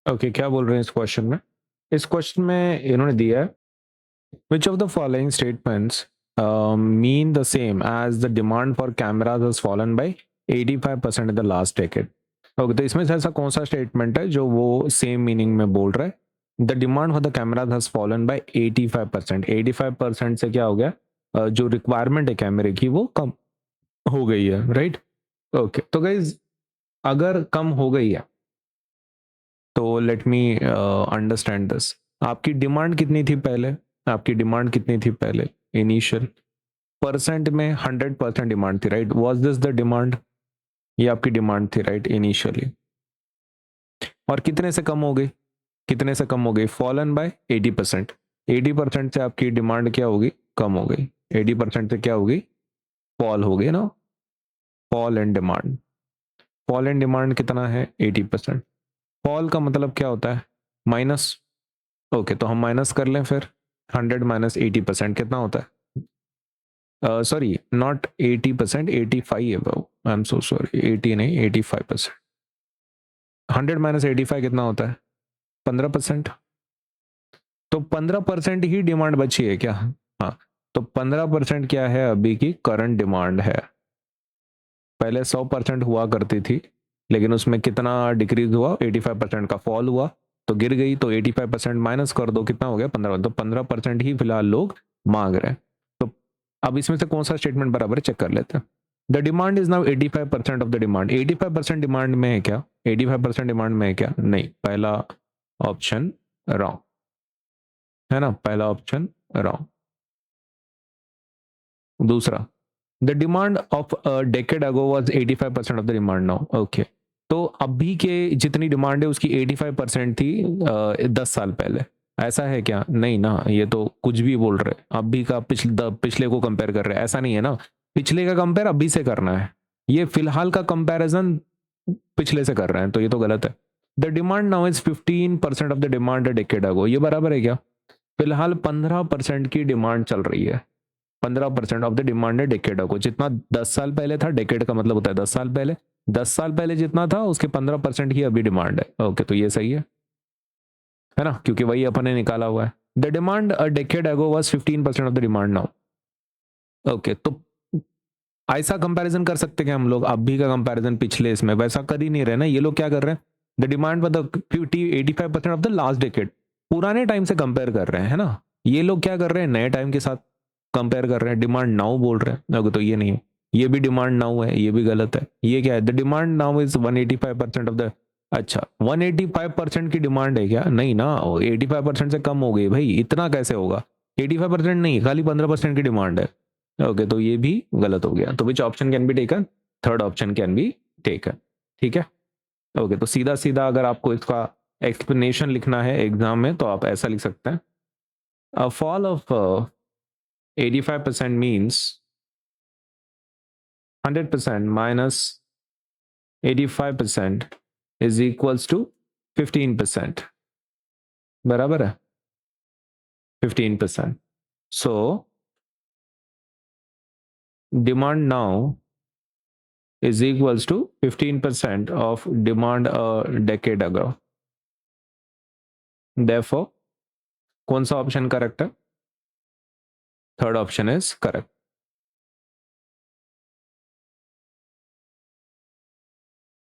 Okay, क्या बोल रहे हैं इस क्वेश्चन में? इस क्वेश्चन में इन्होंने दिया है which of the following statements mean the same as the demand for cameras has fallen by 85% in the last decade. Okay, तो इसमें से ऐसा कौन सा स्टेटमेंट है जो वो सेम मीनिंग में बोल रहा है? The demand for the cameras has fallen bye 85%। 85% से क्या हो गया? जो रिक्वायरमेंट है कैमरे की वो कम हो गई है, राइट? ओके, तो गाइज अगर कम हो गई है तो लेट मी अंडरस्टैंड दिस। आपकी डिमांड कितनी थी पहले? आपकी डिमांड कितनी थी पहले इनिशियल? परसेंट में 100% डिमांड थी, right? Was this the demand? ये आपकी डिमांड थी, राइट, इनिशियली। और कितने से कम हो गई? कितने से कम हो गई? Fallen bye 80%। 80% से आपकी डिमांड क्या होगी? कम हो गई। 80% से क्या होगी? फॉल हो गई ना। Fall in demand. Fall in demand कितना है? 80%। फॉल का मतलब क्या होता है? माइनस। ओके, तो हम माइनस कर लें फिर। 100 माइनस 80% कितना होता है? सॉरी, नॉट 80%, 85 है। आई एम सो सॉरी, 80 नहीं, 85%। 100 माइनस 85 कितना होता है? 15%। तो 15% ही डिमांड बची है क्या? हाँ, तो 15% क्या है अभी की करंट डिमांड है। पहले 100% हुआ करती थी, लेकिन उसमें कितना डिक्रीज हुआ? 85% का फॉल हुआ, तो गिर गई। तो 85% माइनस कर दो, कितना हो गया? 15। तो 15% ही फिलहाल लोग मांग रहे हैं। तो अब इसमें से कौन सा स्टेटमेंट बराबर है, चेक कर लेते हैं। The demand is now 85% of the demand. 85% demand में है क्या? 85% डिमांड में है क्या? नहीं, पहला ऑप्शन रॉन्ग है ना, पहला ऑप्शन रॉन्ग। दूसरा, the demand of a decade ago was 85% of the demand now. Okay, तो अभी के जितनी डिमांड है उसकी 85% थी 10 साल पहले। ऐसा है क्या? नहीं ना, ये तो कुछ भी बोल रहे। अभी का पिछले को कंपेयर कर रहे हैं, ऐसा नहीं है ना। पिछले का कंपेयर अभी से करना है, ये फिलहाल का कंपैरिजन पिछले से कर रहे हैं, तो ये तो गलत है। The demand now is 15% of the demand decade ago, ये बराबर है क्या? फिलहाल 15% की डिमांड चल रही है। 15% ऑफ द डिमांड है डेकेड अगो। जितना 10 साल पहले था, डेकेड का मतलब होता है 10 साल पहले। 10 साल पहले जितना था उसके 15% ही अभी डिमांड है। ओके, तो ये सही है ना, क्योंकि वही अपन ने निकाला हुआ है। The demand a decade ago was 15% of the demand now. Okay, तो ऐसा कंपैरिजन कर सकते हैं हम लोग, अभी का कंपैरिजन पिछले इसमें, वैसा कर ही नहीं रहे ना। ये लोग क्या कर रहे हैं? The demand for the 85% of the last decade, पुराने टाइम से कंपेयर कर रहे हैं, है ना। ये लोग क्या कर रहे हैं? नए टाइम के साथ कंपेयर कर रहे हैं, डिमांड नाउ बोल रहे हैं। ओके, तो ये नहीं है, ये भी डिमांड नाउ है, ये भी गलत है। ये क्या है? The demand now is 185% of the. अच्छा, 185% की डिमांड है क्या? नहीं ना, 85% से कम हो गई भाई, इतना कैसे होगा? 85% नहीं, खाली 15% की डिमांड है। ओके, तो ये भी गलत हो गया। तो which option can be taken? Third option can be taken. ठीक है। ओके, तो सीधा सीधा अगर आपको इसका एक्सप्लेनेशन लिखना है एग्जाम में तो आप ऐसा लिख सकते हैं। A fall of 85% means 100% minus 85% is equals to 15%। बराबर है 15%। So demand now is equals to 15% of demand a decade ago. Therefore, कौन सा ऑप्शन करेक्ट है? Third option is correct.